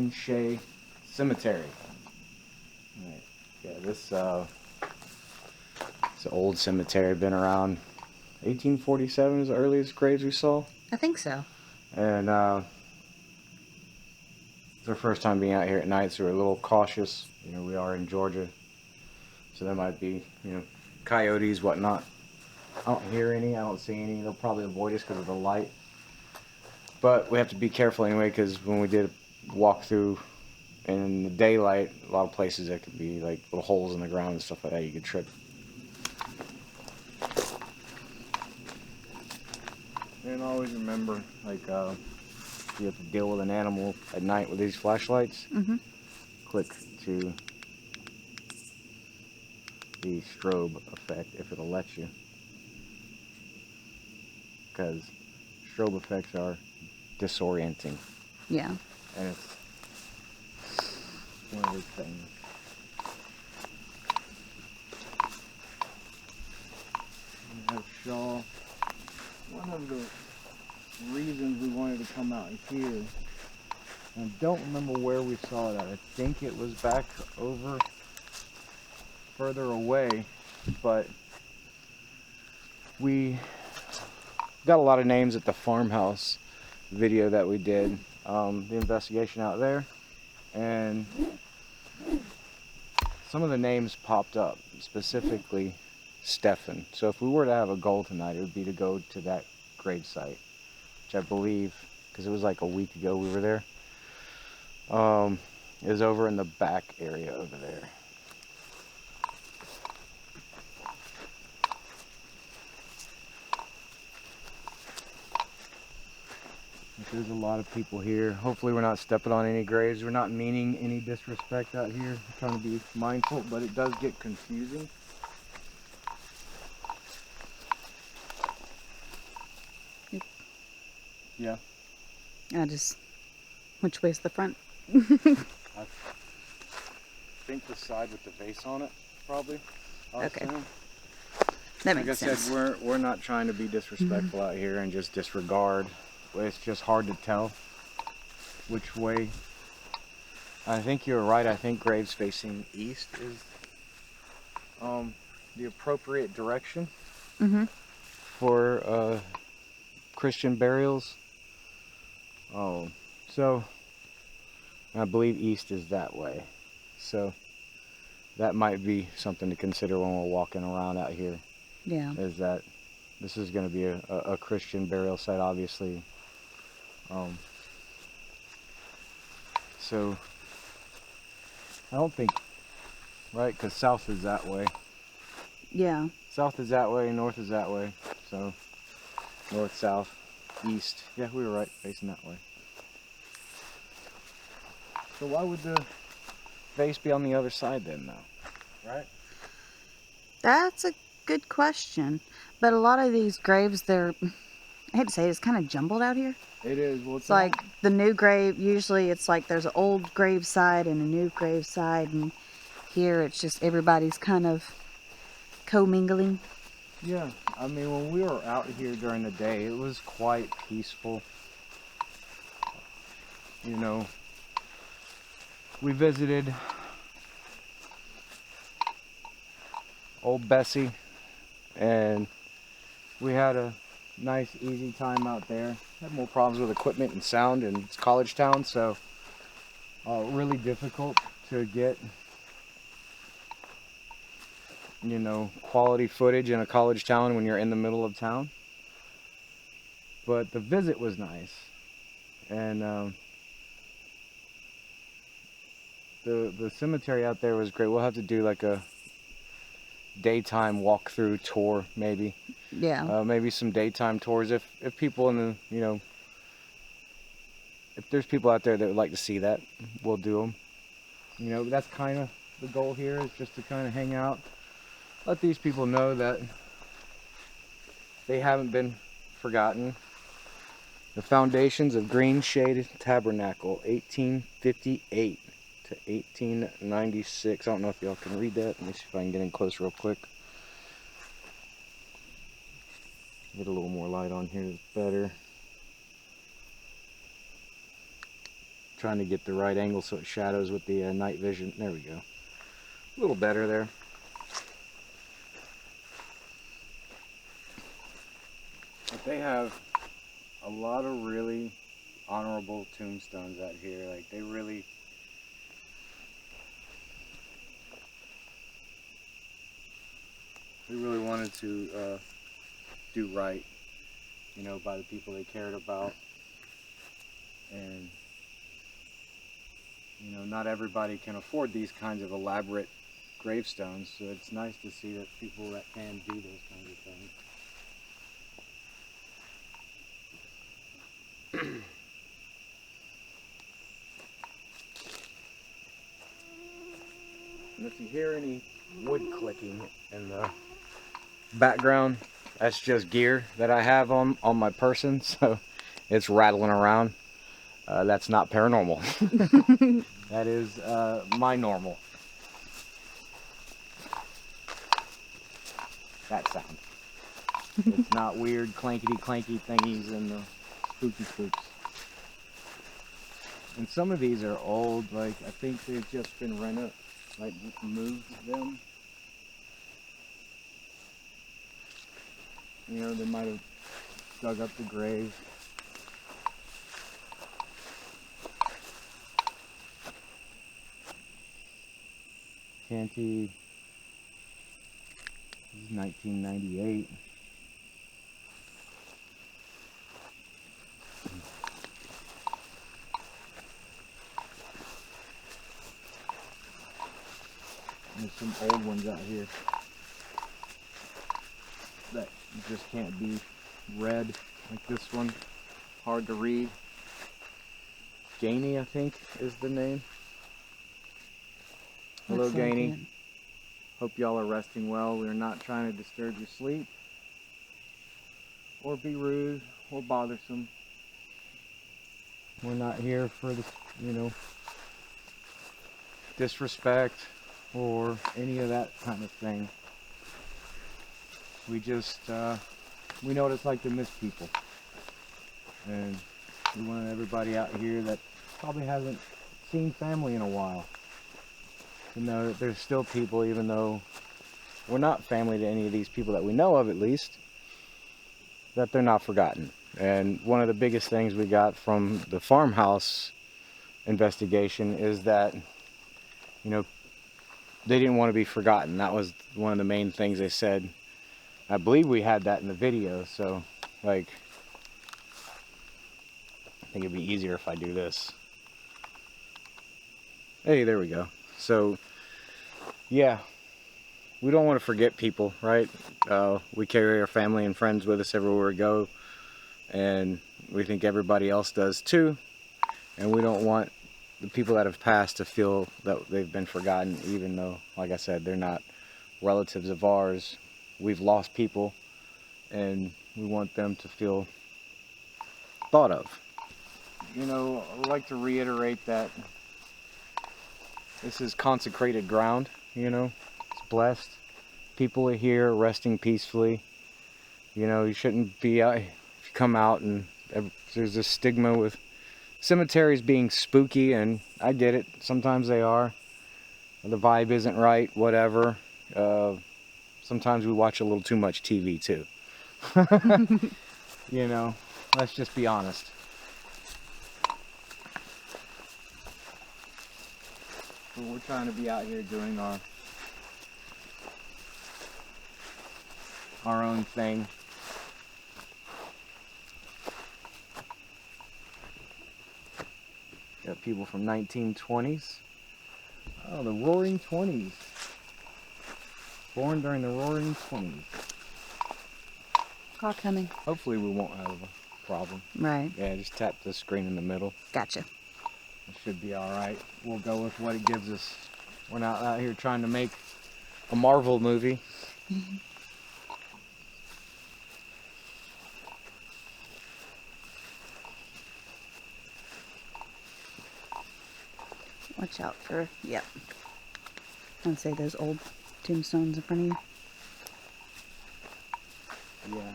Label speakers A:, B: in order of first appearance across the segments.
A: Green Shea Cemetery. Right. Yeah, this it's an old cemetery, been around 1847 is the earliest graves we saw.
B: I think so.
A: And it's our first time being out here at night, so we're a little cautious. You know, we are in Georgia, so there might be, you know, coyotes, whatnot. I don't hear any, I don't see any. They'll probably avoid us because of the light. But we have to be careful anyway, because when we did walk through in the daylight, a lot of places there could be like little holes in the ground and stuff like that. You could trip. And always remember, like, you have to deal with an animal at night with these flashlights.
B: Mm-hmm.
A: Click to the strobe effect if it'll let you. Because strobe effects are disorienting.
B: Yeah.
A: And it's one of those things. We have Shaw. One of the reasons we wanted to come out here, I don't remember where we saw it at. I think it was back over further away, but we got a lot of names at the farmhouse video that we did, the investigation out there, and some of the names popped up, specifically Stefan. So if we were to have a goal tonight, it would be to go to that grave site, which I believe, because it was like a week ago we were there, is over in the back area over there. There's a lot of people here. Hopefully we're not stepping on any graves. We're not meaning any disrespect out here. We're trying to be mindful, but it does get confusing.
B: Yep.
A: Yeah.
B: Which way's the front?
A: I think the side with the vase on it, probably.
B: Okay. That makes sense.
A: Like I said, we're not trying to be disrespectful out here and just disregard. It's just hard to tell which way. I think you're right. I think graves facing east is the appropriate direction for Christian burials. So I believe east is that way. So that might be something to consider when we're walking around out here.
B: Yeah.
A: Is that this is going to be a Christian burial site, obviously. So I don't think, right, because south is that way.
B: Yeah.
A: South is that way, north is that way. So north, south, east. Yeah, we were right, facing that way. So why would the vase be on the other side then, though? Right?
B: That's a good question. But a lot of these graves, I hate to say it, it's kind of jumbled out here.
A: It is. Well,
B: it's like the new grave, usually it's like there's an old grave side and a new grave side, and here it's just everybody's kind of commingling.
A: Yeah, I mean, when we were out here during the day, it was quite peaceful. You know, we visited old Bessie, and we had a nice, easy time out there. Had more problems with equipment and sound, and it's college town, so really difficult to get, you know, quality footage in a college town when you're in the middle of town. But the visit was nice, and the cemetery out there was great. We'll have to do like a daytime walkthrough tour, maybe.
B: Yeah.
A: Maybe some daytime tours if people in the, you know, if there's people out there that would like to see that, we'll do them. You know, that's kind of the goal here, is just to kind of hang out, let these people know that they haven't been forgotten. The foundations of Green Shade Tabernacle, 1858 to 1896. I don't know if y'all can read that. Let me see if I can get in close real quick. Get a little more light on here, it's better. trying to get the right angle so it shadows with the night vision. There we go. A little better there. But they have a lot of really honorable tombstones out here. Like they really wanted to do right, you know, by the people they cared about. And you know, not everybody can afford these kinds of elaborate gravestones, so it's nice to see that people that can do those kinds of things. And if you hear any wood clicking in the background, that's just gear that I have on my person, so it's rattling around. That's not paranormal. That is my normal. That sound. It's not weird clankety clanky thingies and the spooky spooks. And some of these are old, like I think they've just been moved them. You know, they might have dug up the grave. Canty, this is 1998. There's some old ones out here that just can't be read, like this one. Hard to read. Gainey, I think, is the name. Hello,
B: Looks like
A: Gainey.
B: it.
A: Hope y'all are resting well. We're not trying to disturb your sleep or be rude or bothersome. We're not here for the, you know, disrespect or any of that kind of thing. We just, we know what it's like to miss people. And we want everybody out here that probably hasn't seen family in a while to know that there's still people, even though we're not family to any of these people that we know of, at least, that they're not forgotten. And one of the biggest things we got from the farmhouse investigation is that, you know, they didn't want to be forgotten. That was one of the main things they said. I believe we had that in the video, so like I think it'd be easier if I do this. Hey, there we go. So yeah, we don't want to forget people, right? We carry our family and friends with us everywhere we go, and we think everybody else does too. And we don't want the people that have passed to feel that they've been forgotten, even though, like I said, they're not relatives of ours. We've lost people, and we want them to feel thought of. You know, I would like to reiterate that this is consecrated ground, you know, it's blessed. People are here resting peacefully. You know, you shouldn't be out, if you come out and there's this stigma with cemeteries being spooky, and I get it, sometimes they are. The vibe isn't right, whatever. Sometimes we watch a little too much TV too. You know, let's just be honest. But we're trying to be out here doing our own thing. Got people from 1920s. Oh, the Roaring 20s. Born during the Roaring 20s.
B: Call coming.
A: Hopefully we won't have a problem.
B: Right.
A: Yeah, just tap the screen in the middle.
B: Gotcha.
A: It should be alright. We'll go with what it gives us. We're not out here trying to make a Marvel movie.
B: Watch out for, yep. I'd say those old tombstones in front of you.
A: Yeah.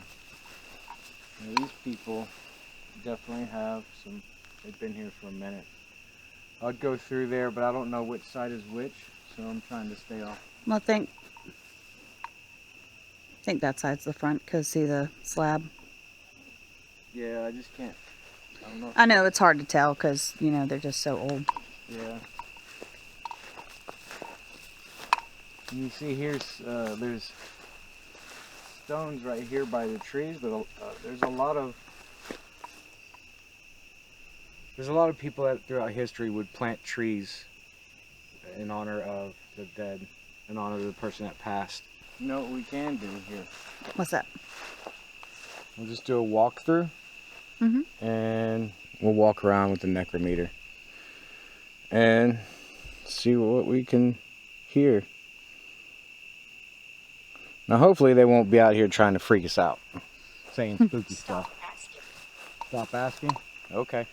A: Now, these people definitely have some, they've been here for a minute. I'd go through there, but I don't know which side is which, so I'm trying to stay off.
B: Well, I think that side's the front, because see the slab?
A: Yeah, I just can't. I don't know.
B: I know it's hard to tell because, you know, they're just so old.
A: Yeah. And you see here's there's stones right here by the trees, but there's a lot of people that throughout history would plant trees in honor of the dead, in honor of the person that passed. You know what we can do here?
B: What's that?
A: We'll just do a walkthrough, and we'll walk around with the necrometer and see what we can hear. Now, hopefully, they won't be out here trying to freak us out, saying spooky stuff. Stop asking? Okay.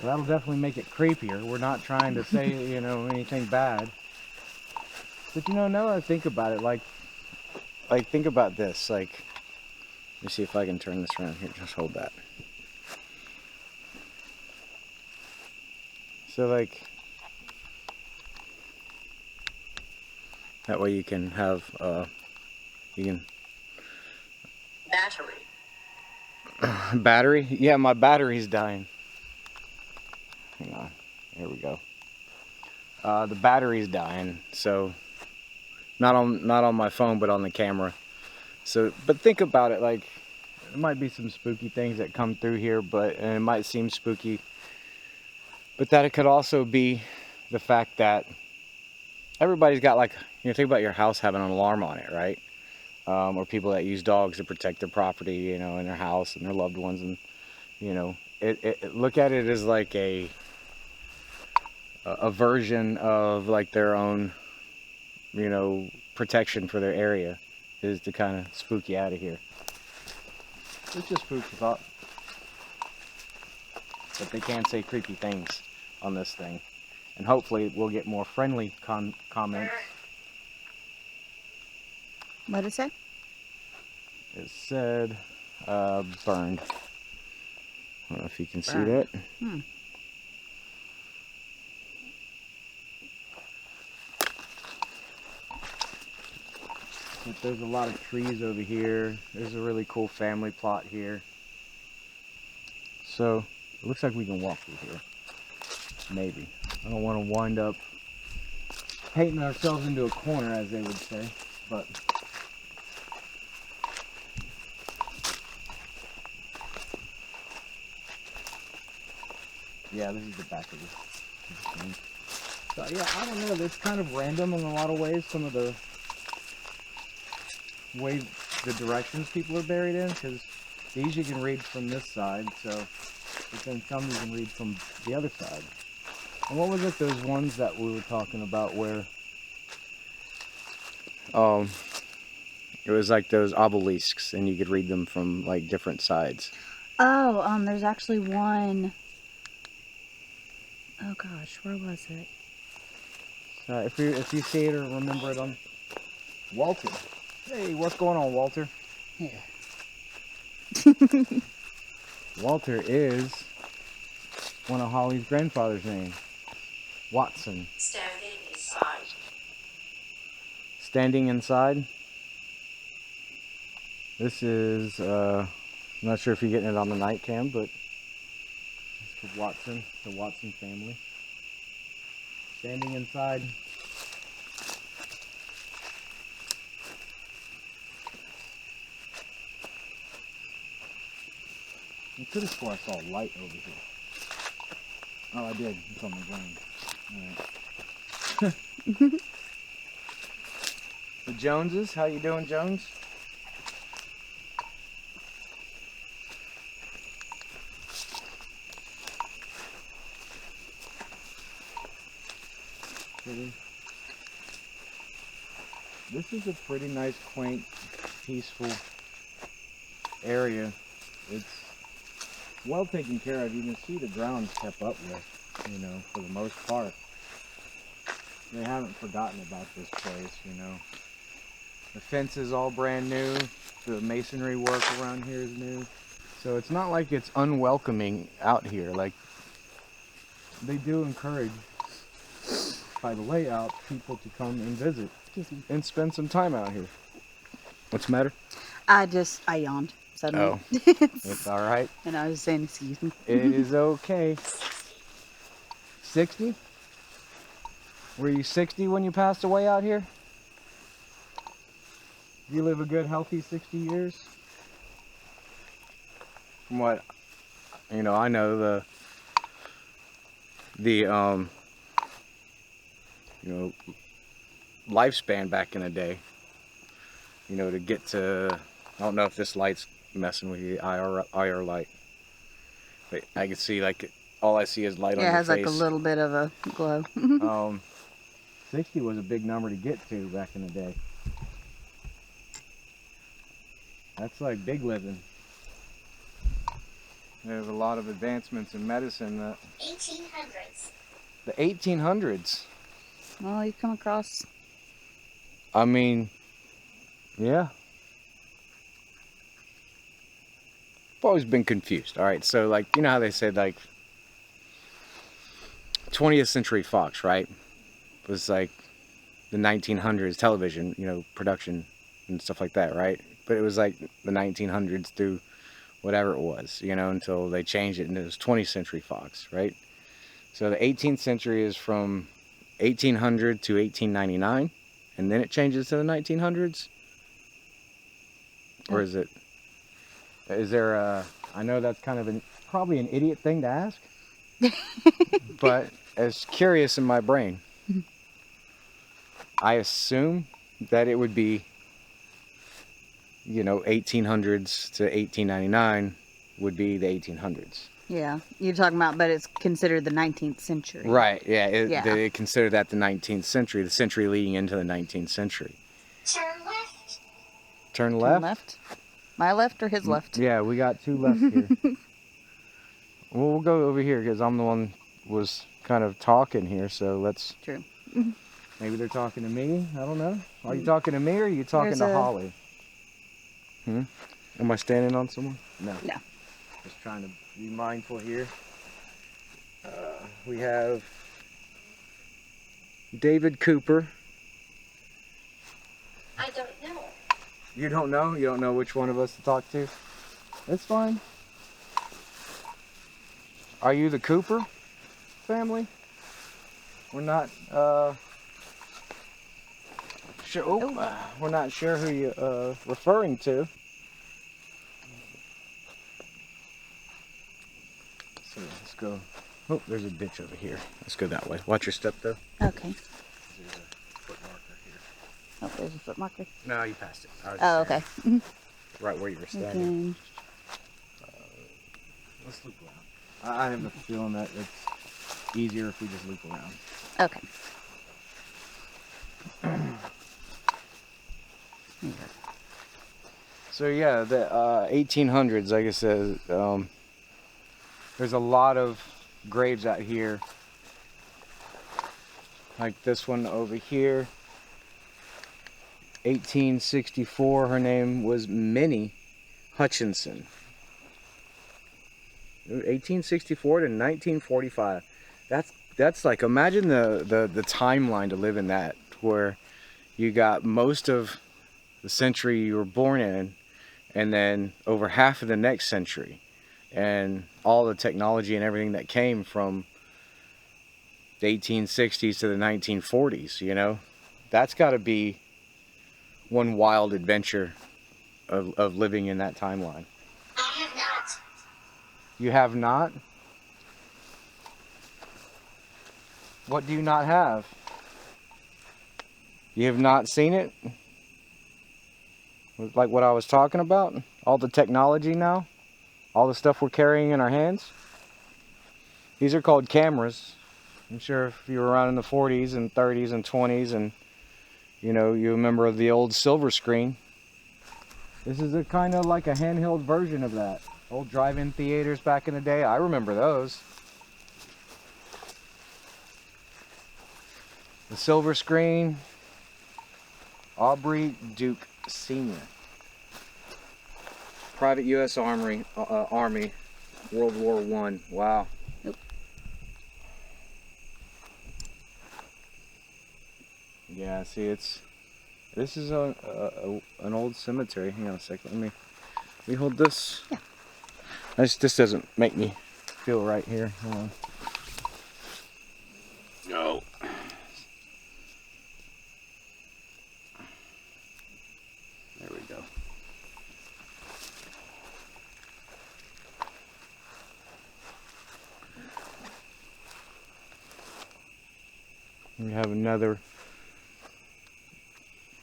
A: Well, that'll definitely make it creepier. We're not trying to say, you know, anything bad. But, you know, now that I think about it, like think about this. Like, let me see if I can turn this around here. Just hold that. So, like, that way you can have, Battery? Yeah, my battery's dying. Hang on. Here we go. The battery's dying, so not on my phone, but on the camera. So, but think about it, like, there might be some spooky things that come through here, and it might seem spooky, but that it could also be the fact that everybody's got, like, you know, think about your house having an alarm on it, right? Or people that use dogs to protect their property, you know, in their house and their loved ones, and, you know, look at it as like a version of like their own, you know, protection for their area, is to kind of spook you out of here. It's just food for thought. But they can say creepy things on this thing, and hopefully we'll get more friendly comments.
B: What did it say?
A: It said burned. I don't know if you can see
B: Burned.
A: that. But there's a lot of trees over here. There's a really cool family plot here. So it looks like we can walk through here. Maybe. I don't want to wind up painting ourselves into a corner, as they would say. But yeah, this is the back of this thing. So yeah, I don't know. It's kind of random in a lot of ways. Some of the way the directions people are buried in, because these you can read from this side, so but then some you can read from the other side. And what was it, those ones that we were talking about where it was like those obelisks and you could read them from like different sides?
B: Oh, there's actually one. Oh gosh, where was it?
A: If you see it or remember it on Walter. Hey, what's going on, Walter?
B: Yeah.
A: Walter is one of Holly's grandfather's names. Watson.
C: Standing inside.
A: Standing inside. This is, I'm not sure if you're getting it on the night cam, but it's Watson, the Watson family. Standing inside. I could have swore I saw a light over here. Oh, I did. It's on the ground. Alright. The Joneses, how you doing, Jones? This is a pretty nice, quaint, peaceful area. It's well taken care of. You can see the ground's kept up with, you know, for the most part. They haven't forgotten about this place, you know. The fence is all brand new. The masonry work around here is new. So it's not like it's unwelcoming out here. Like, they do encourage, by the layout, people to come and visit.
B: Excuse me.
A: And spend some time out here. What's the matter?
B: I yawned suddenly.
A: Oh, it's all right.
B: And I was saying, excuse me.
A: It is okay. 60? Were you 60 when you passed away out here? You live a good, healthy 60 years? From what, I know the lifespan back in the day, to get to, I don't know if this light's messing with you, IR light, but I can see, like, all I see is light on your face.
B: Yeah, it has like a little bit of a glow.
A: 60 was a big number to get to back in the day. That's like big living. There's a lot of advancements in medicine that...
C: 1800s.
A: The 1800s?
B: Well, you come across...
A: I mean, yeah. I've always been confused. All right, so, like, you know how they said, like, 20th Century Fox, right? Was like the 1900s television, production and stuff like that, right? But it was like the 1900s through whatever it was, until they changed it and it was 20th Century Fox, right? So the 18th century is from 1800 to 1899, and then it changes to the 1900s? Or is there a, I know that's kind of probably an idiot thing to ask, but it's curious in my brain. I assume that it would be, 1800s to 1899 would be the 1800s.
B: Yeah, you're talking about, but it's considered the 19th century.
A: Right, yeah.
B: Yeah.
A: They consider that the 19th century, the century leading into the 19th century.
C: Turn left.
A: Turn
B: Turn
A: left?
B: left? My left or his left?
A: Yeah, we got two left here. Well, we'll go over here because I'm the one was kind of talking here, so let's...
B: True.
A: Maybe they're talking to me. I don't know. Are you talking to me or are you talking to Holly? Am I standing on someone? No.
B: No.
A: Just trying to be mindful here. We have David Cooper.
C: I don't know.
A: You don't know? You don't know which one of us to talk to? That's fine. Are you the Cooper family? We're not, sure. We're not sure who you're referring to. So let's go. Oh, there's a ditch over here. Let's go that way. Watch your step, though.
B: Okay.
A: There's a foot marker here.
B: Oh, there's a foot marker.
A: No, you passed it. I was
B: Oh,
A: standing
B: okay.
A: right where you were standing.
B: Okay.
A: Let's loop around. I have a feeling that it's easier if we just loop around.
B: Okay.
A: So yeah, the 1800s, like I said, there's a lot of graves out here. Like this one over here. 1864, her name was Minnie Hutchinson. 1864 to 1945. That's like, imagine the timeline to live in that, where you got most of the century you were born in, and then over half of the next century, and all the technology and everything that came from the 1860s to the 1940s, that's got to be one wild adventure of living in that timeline.
C: I have not.
A: You have not? What do you not have? You have not seen it? Like what I was talking about? All the technology now? All the stuff we're carrying in our hands? These are called cameras. I'm sure if you were around in the 40s and 30s and 20s and you remember the old silver screen. This is a kind of like a handheld version of that. Old drive-in theaters back in the day. I remember those. The silver screen. Aubrey Duke Sr. Private U.S. Army, World War I. Wow.
B: Nope.
A: Yeah, see, this is an old cemetery. Hang on a second. Let me hold this.
B: Yeah.
A: This doesn't make me feel right here. Hold on. No. There we go. We have another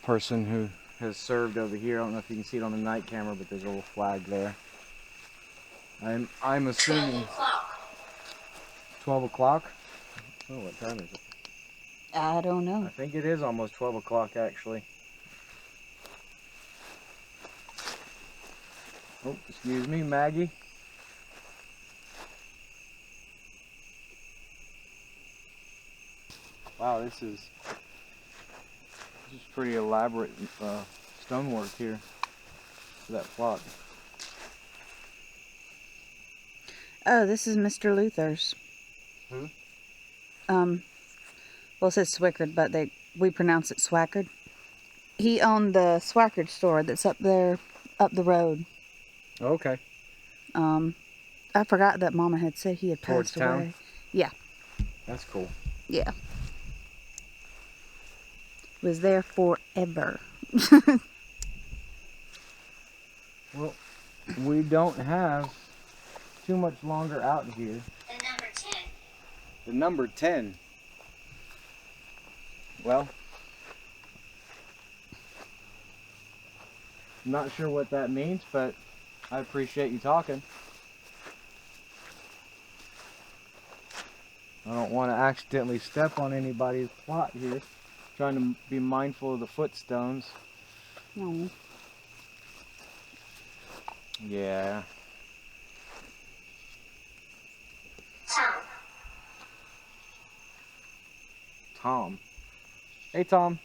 A: person who has served over here. I don't know if you can see it on the night camera, but there's a little flag there. I'm
C: 12
A: assuming
C: o'clock.
A: 12 o'clock. Oh, what time is it?
B: I don't
A: I
B: know.
A: think it is almost 12 o'clock actually. Oh, excuse me, Maggie. Wow, this is pretty elaborate stonework here for that plot.
B: Oh, this is Mr. Luther's.
A: Who?
B: Well, it says Swickard, but we pronounce it Swackard. He owned the Swackard store that's up there, up the road.
A: Okay.
B: I forgot that Mama had said he had
A: Towards
B: passed
A: town?
B: away. Yeah,
A: That's cool.
B: yeah. Was there forever.
A: Well, we don't have too much longer out here.
C: The number 10.
A: The number 10. Well, I'm not sure what that means, but I appreciate you talking. I don't want to accidentally step on anybody's plot here. Trying to be mindful of the footstones.
B: No.
A: Yeah.
C: Tom.
A: Tom. Hey, Tom.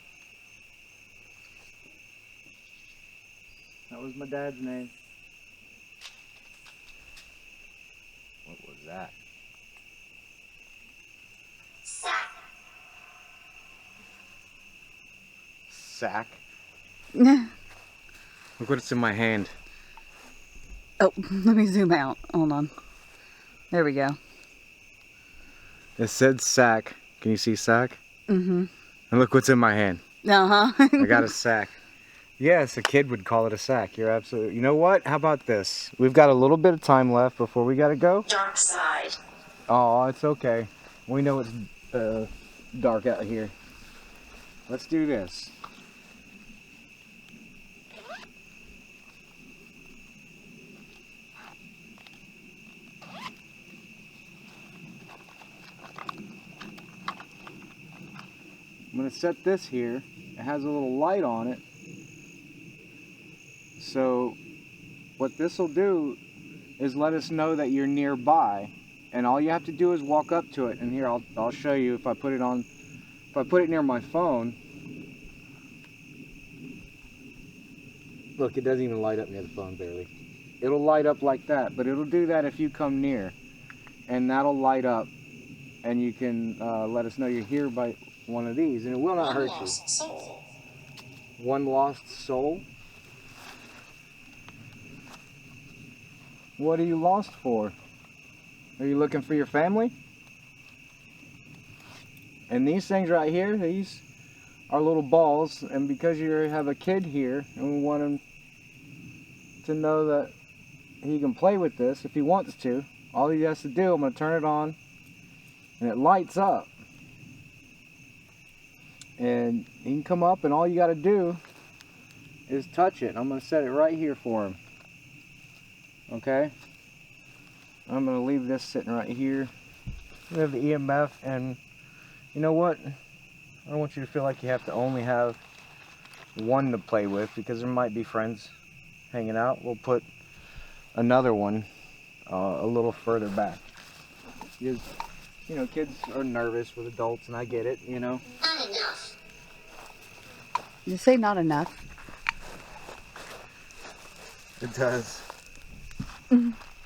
A: That was my dad's name. What was that?
C: Sack.
A: Sack.
B: Oh,
A: Look what's in my hand.
B: let me zoom out. Hold on. There we go.
A: It said sack. Can you see sack?
B: Mm-hmm.
A: And look what's in my hand.
B: Uh-huh.
A: I got a sack. Yes, a kid would call it a sack. You're absolutely... You know what? How about this? We've got a little bit of time left before we gotta go.
C: Dark side.
A: Oh, it's okay. We know it's dark out here. Let's do this. I'm going to set this here. It has a little light on it. So what this will do is let us know that you're nearby. And all you have to do is walk up to it. And here, I'll show you if I put it on, if I put it near my phone. Look, it doesn't even light up near the phone barely. It'll light up like that, but it'll do that if you come near. And that'll light up. And you can let us know you're here by one of these, and it will not hurt you.
C: Lost soul.
A: One lost soul? What are you lost for? Are you looking for your family? And these things right here, these are little balls, and because you have a kid here, and we want him to know that he can play with this if he wants to, all he has to do, I'm going to turn it on, and it lights up. And he can come up, and all you got to do is touch it. I'm going to set it right here for him. Okay? I'm going to leave this sitting right here. We have the EMF, and you know what? I don't want you to feel like you have to only have one to play with, because there might be friends hanging out. We'll put another one a little further back. Because, you know, kids are nervous with adults, and I get it, you know.
C: Not enough.
B: You say not enough.
A: It does.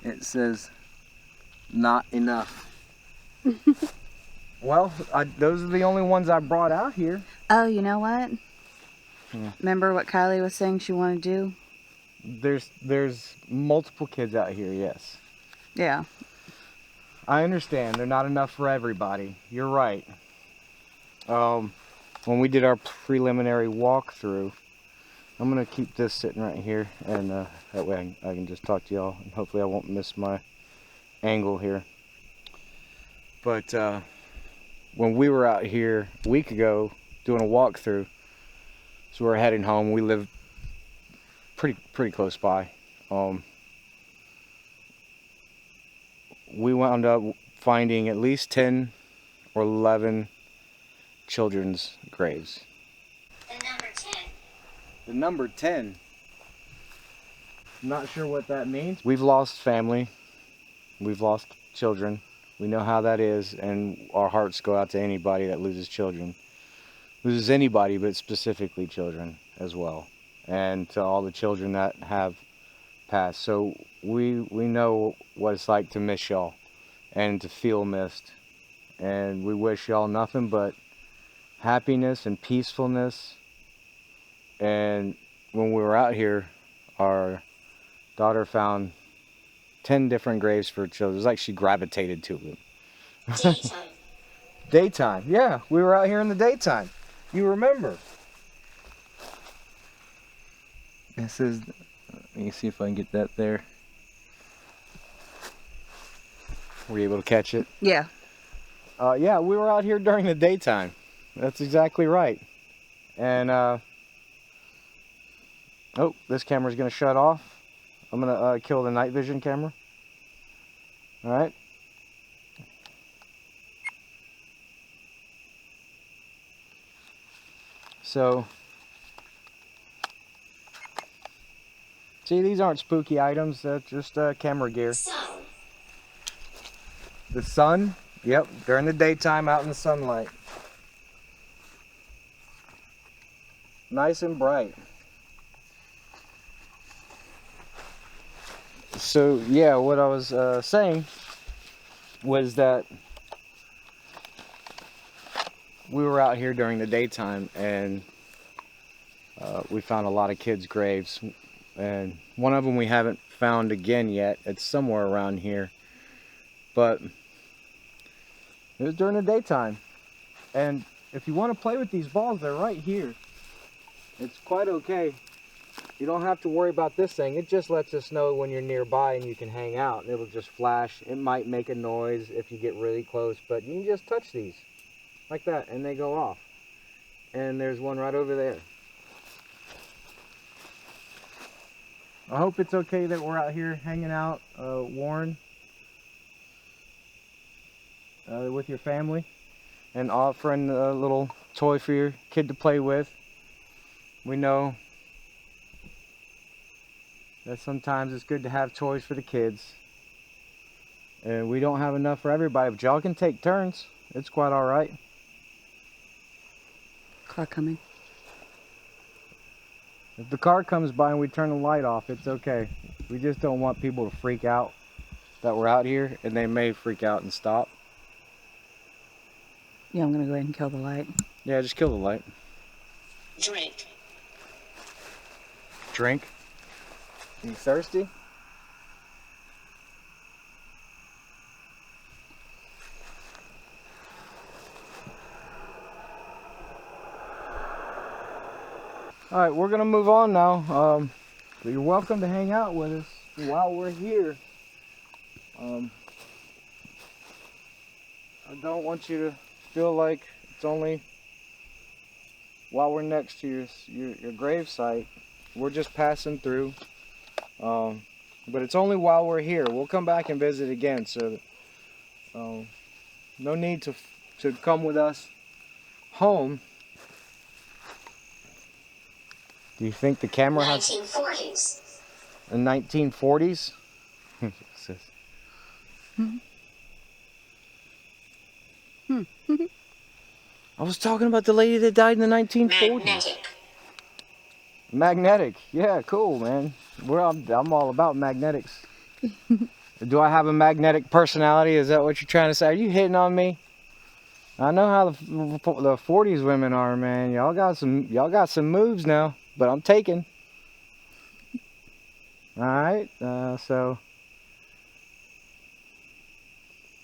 A: It says not enough. Well, those are the only ones I brought out here.
B: Oh, you know what?
A: Yeah.
B: Remember what Kylie was saying she wanted to do?
A: There's multiple kids out here, yes.
B: Yeah.
A: I understand. They're not enough for everybody. You're right. When we did our preliminary walkthrough, I'm going to keep this sitting right here, and that way I can just talk to y'all, and hopefully I won't miss my angle here. But when we were out here a week ago doing a walkthrough, so we're heading home. We live pretty close by. We wound up finding at least 10 or 11 children's graves.
C: The number 10.
A: The number 10. I'm not sure what that means. We've lost family. We've lost children. We know how that is, and our hearts go out to anybody that loses children. Loses anybody, but specifically children as well. And to all the children that have passed. So we know what it's like to miss y'all and to feel missed. And we wish y'all nothing but happiness and peacefulness. And when we were out here, our daughter found 10 different graves for children. It was like she gravitated to them.
C: Daytime.
A: Daytime, yeah, we were out here in the daytime. You remember? This is, let me see if I can get that there. Were you able to catch it?
B: Yeah.
A: Yeah, we were out here during the daytime. That's exactly right. And, oh, this camera's gonna shut off. I'm gonna kill the night vision camera. All right. So, see, these aren't spooky items. That's just camera gear.
C: Sun.
A: The sun, yep, during the daytime out in the sunlight. Nice and bright. So, yeah, what I was saying was that we were out here during the daytime, and we found a lot of kids' graves. And one of them we haven't found again yet. It's somewhere around here. But it was during the daytime. And if you want to play with these balls, they're right here. It's quite okay. You don't have to worry about this thing. It just lets us know when you're nearby and you can hang out. And it'll just flash. It might make a noise if you get really close, but you can just touch these like that and they go off. And there's one right over there. I hope it's okay that we're out here hanging out, Warren, with your family, and offering a little toy for your kid to play with. We know that sometimes it's good to have toys for the kids, and we don't have enough for everybody, but y'all can take turns. It's quite all right.
B: Car coming.
A: If the car comes by and we turn the light off, it's okay. We just don't want people to freak out that we're out here, and they may freak out and stop.
B: Yeah, I'm gonna go ahead and kill the light.
A: Yeah, just kill the light.
C: Drink.
A: Drink. You thirsty? All right, we're gonna move on now. So you're welcome to hang out with us while we're here. I don't want you to feel like it's only while we're next to your grave site. We're just passing through. But it's only while we're here. We'll come back and visit again. So no need to come with us home. Do you think the camera has
C: 1940s.
A: the 1940s? I was talking about the lady that died in the 1940s.
C: Magnetic.
A: Magnetic. Yeah, cool, man. I'm all about magnetics. Do I have a magnetic personality? Is that what you're trying to say? Are you hitting on me? I know how the 40s women are, man. Y'all got some moves now, but I'm taking. All right. So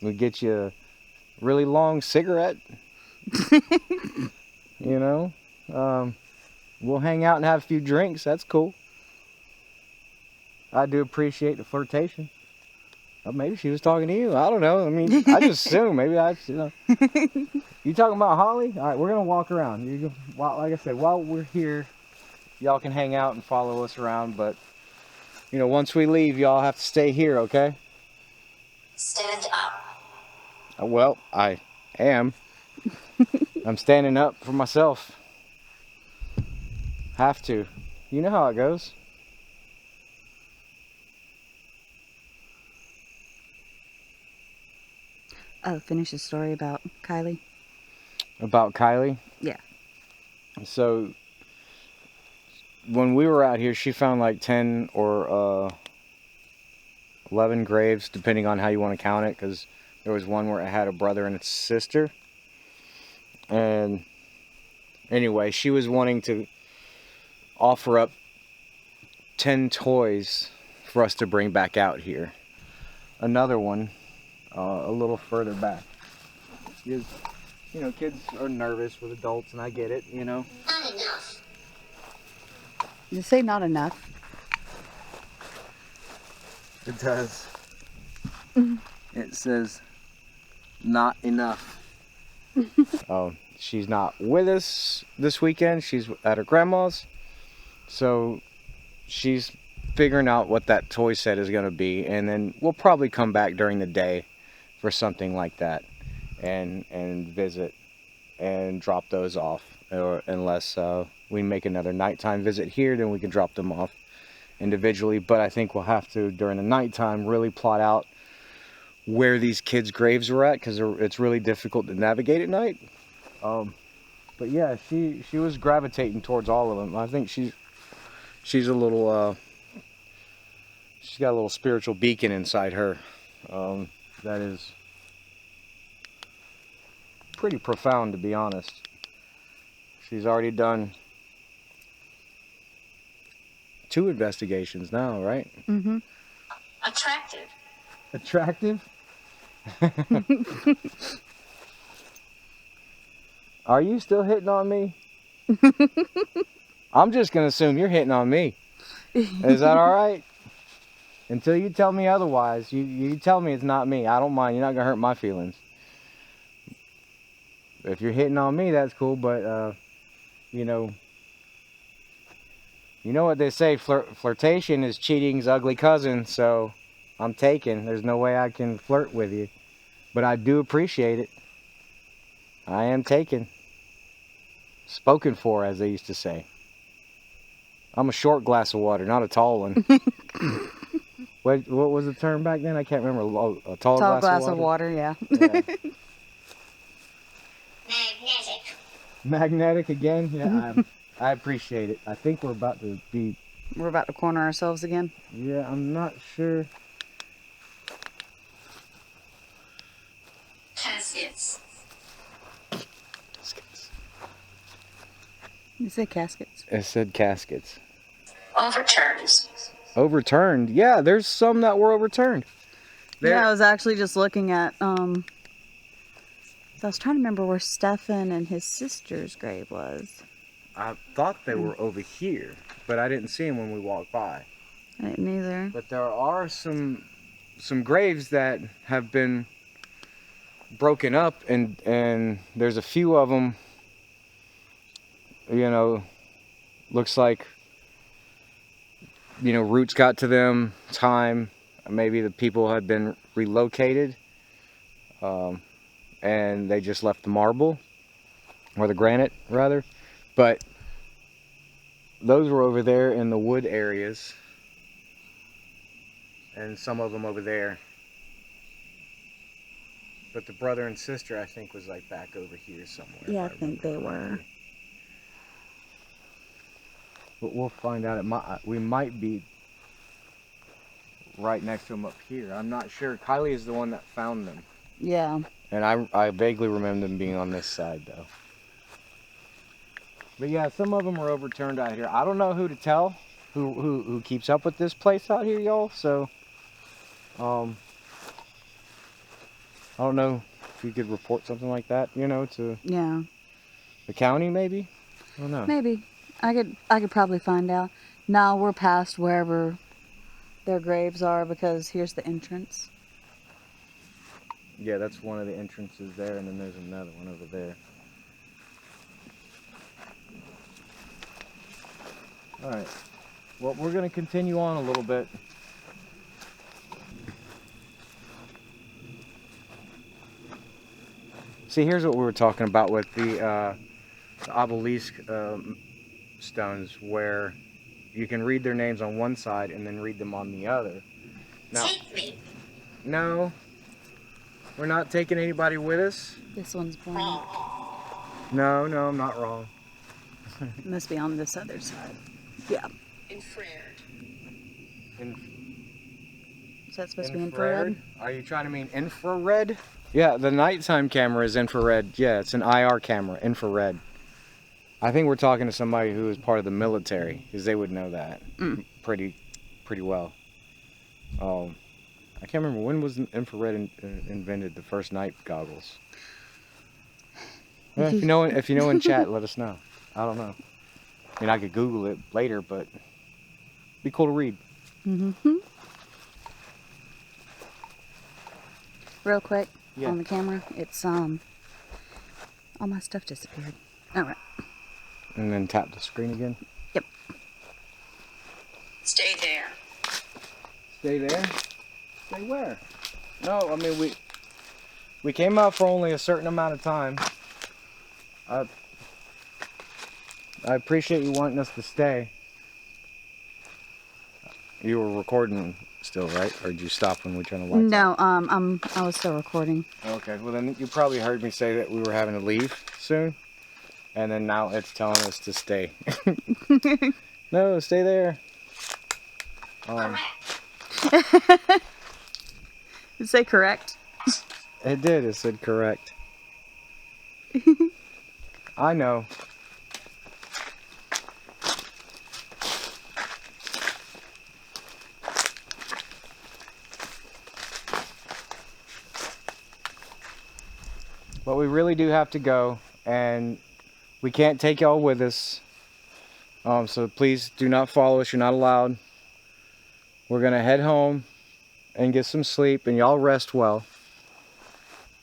A: we get you a really long cigarette. You know, we'll hang out and have a few drinks. That's cool. I do appreciate the flirtation. Oh, maybe she was talking to you. I don't know. I mean, I just assume. Maybe You talking about Holly? All right, we're gonna walk around. Like I said, while we're here, y'all can hang out and follow us around. But once we leave, y'all have to stay here, okay?
C: Stand up.
A: Well, I am. I'm standing up for myself. Have to. You know how it goes.
B: Oh, finish the story about Kylie.
A: About Kylie?
B: Yeah.
A: So, when we were out here, she found like 10 or 11 graves, depending on how you want to count it, because there was one where it had a brother and a sister. And anyway, she was wanting to offer up 10 toys for us to bring back out here. Another one, a little further back. Is, kids are nervous with adults, and I get it,
C: Not enough.
B: Did you say not enough?
A: It does. It says, not enough. She's not with us this weekend. She's at her grandma's. So she's figuring out what that toy set is going to be. And then we'll probably come back during the day for something like that. And visit and drop those off. Or unless we make another nighttime visit here, then we can drop them off individually. But I think we'll have to, during the nighttime, really plot out where these kids' graves were at, because it's really difficult to navigate at night. But yeah, she was gravitating towards all of them. I think she's a little she's got a little spiritual beacon inside her that is pretty profound, to be honest. She's already done 2 investigations now, right?
B: Mm-hmm.
C: Attractive.
A: Attractive? Are you still hitting on me? I'm just going to assume you're hitting on me. Is that all right? Until you tell me otherwise, you tell me it's not me. I don't mind. You're not going to hurt my feelings. If you're hitting on me, that's cool, but, you know what they say, flirtation is cheating's ugly cousin, so I'm taken. There's no way I can flirt with you. But I do appreciate it. I am taken. Spoken for, as they used to say. I'm a short glass of water, not a tall one. What was the term back then? I can't remember. Oh, a tall glass
B: of water, yeah.
A: Yeah.
C: Magnetic.
A: Magnetic again? Yeah, I appreciate it. I think we're about to be...
B: We're about to corner ourselves again.
A: Yeah, I'm not sure.
C: Caskets.
B: You say caskets?
A: It said caskets.
C: Overturns.
A: Overturned? Yeah, there's some that were overturned.
B: Yeah, I was actually just looking at, I was trying to remember where Stefan and his sister's grave was.
A: I thought they were over here, but I didn't see them when we walked by.
B: I didn't either.
A: But there are some graves that have been broken up, and there's a few of them, looks like, roots got to them, time, maybe the people had been relocated, and they just left the marble, or the granite, rather. But those were over there in the wood areas, and some of them over there. But the brother and sister, I think, was like back over here somewhere.
B: Yeah, I think they were.
A: But we'll find out. We might be right next to them up here. I'm not sure. Kylie is the one that found them.
B: Yeah.
A: And I vaguely remember them being on this side, though. But yeah, some of them are overturned out here. I don't know who to tell, who keeps up with this place out here, y'all. So, I don't know if you could report something like that, you know, to
B: Yeah.
A: the county, maybe. I don't know.
B: Maybe. I could probably find out. No, we're past wherever their graves are because here's the entrance.
A: Yeah, that's one of the entrances there, and then there's another one over there. All right. Well, we're going to continue on a little bit. See, here's what we were talking about with the obelisk stones, where you can read their names on one side and then read them on the other. Now,
C: Take me.
A: no, we're not taking anybody with us.
B: This one's blank.
A: No, I'm not wrong.
B: It must be on this other side. Yeah.
C: Infrared.
B: Is that supposed to be infrared?
A: Are you trying to mean infrared? Yeah, the nighttime camera is infrared. Yeah, it's an IR camera, infrared. I think we're talking to somebody who is part of the military, because they would know that pretty well. I can't remember, when was infrared invented, the first night goggles? Well, if you know in chat, let us know. I don't know. I mean, I could Google it later, but it'd be cool to read.
B: Mm-hmm. Real quick,
A: Yeah.
B: on the camera, it's all my stuff disappeared. All right.
A: And then tap the screen again.
B: Yep.
C: Stay there.
A: Stay there? Stay where? No, I mean, we came out for only a certain amount of time. I appreciate you wanting us to stay. You were recording still, right? Or did you stop when we turned the lights
B: No, I was still recording.
A: Okay, well then you probably heard me say that we were having to leave soon. And then now it's telling us to stay. No, stay there.
C: Correct.
B: Did it say correct?
A: It did, it said correct. I know. But we really do have to go, and we can't take y'all with us. So please do not follow us. You're not allowed. We're going to head home and get some sleep, and y'all rest well.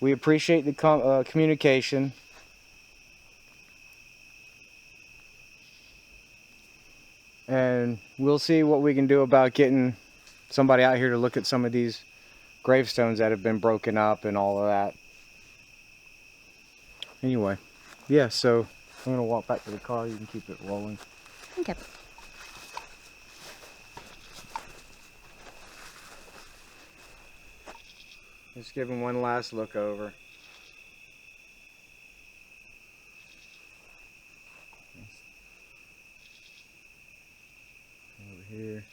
A: We appreciate the communication. And we'll see what we can do about getting somebody out here to look at some of these gravestones that have been broken up and all of that. Anyway, yeah, so I'm going to walk back to the car. You can keep it rolling.
B: Okay.
A: Just give him one last look over. Over here.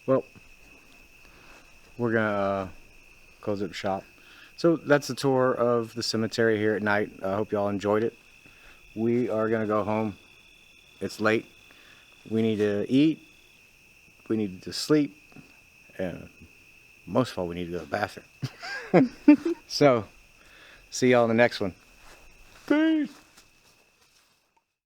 A: Well, we're gonna close up shop. So that's the tour of the cemetery here at night. I hope y'all enjoyed it. We are gonna go home. It's late. We need to eat. We need to sleep. And most of all, we need to go to the bathroom. So, see y'all in the next one.